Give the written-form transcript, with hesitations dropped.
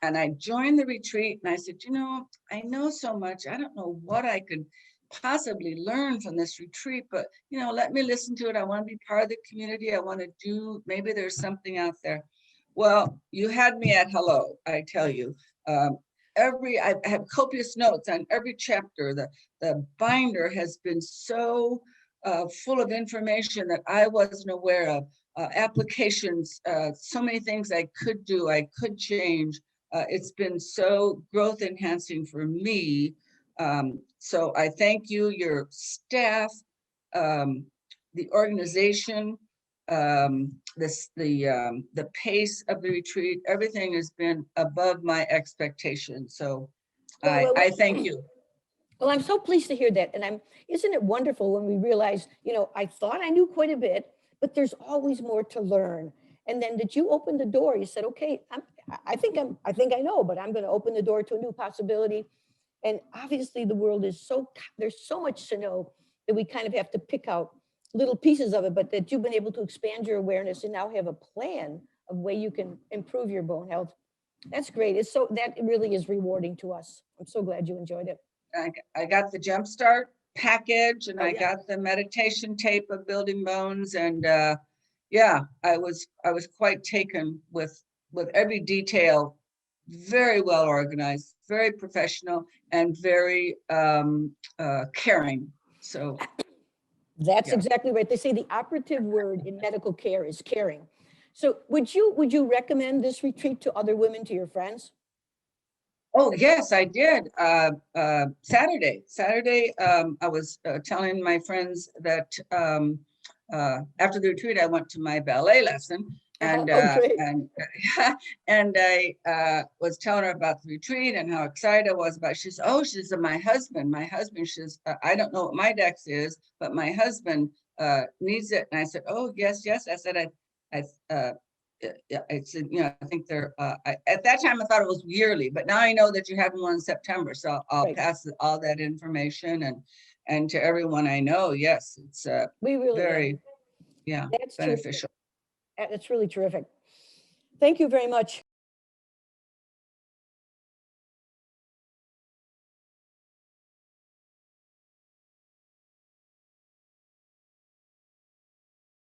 And I joined the retreat and I said, I know so much. I don't know what I could possibly learn from this retreat, but let me listen to it. I want to be part of the community. I want to do, maybe there's something out there. Well, you had me at hello, I tell you. I have copious notes on every chapter. The binder has been so full of information that I wasn't aware of. Applications, so many things I could do, I could change. It's been so growth enhancing for me. So I thank you, your staff, the organization, the pace of the retreat. Everything has been above my expectations. So I thank you. Well, I'm so pleased to hear that. And isn't it wonderful when we realize, I thought I knew quite a bit, but there's always more to learn. And then that you opened the door, you said, okay, I think I know, but I'm going to open the door to a new possibility. And obviously the world is there's so much to know that we kind of have to pick out little pieces of it, but that you've been able to expand your awareness and now have a plan of way you can improve your bone health. That's great. That really is rewarding to us. I'm so glad you enjoyed it. I got the Jumpstart package and I got the meditation tape of building bones. And I was quite taken with every detail, very well organized, very professional, and very caring. So that's exactly right. They say the operative word in medical care is caring. So would you recommend this retreat to other women, to your friends? Oh, yes, I did. Saturday, I was telling my friends that after the retreat, I went to my ballet lesson, and and I was telling her about the retreat and how excited I was about it. She said, my husband, I don't know what my dex is, but my husband needs it. And I said, oh, yes. I said, I said, I think they're, at that time I thought it was yearly, but now I know that you have one in September. So I'll pass all that information and to everyone I know. Yes, it's very, that's beneficial. That's really terrific. Thank you very much.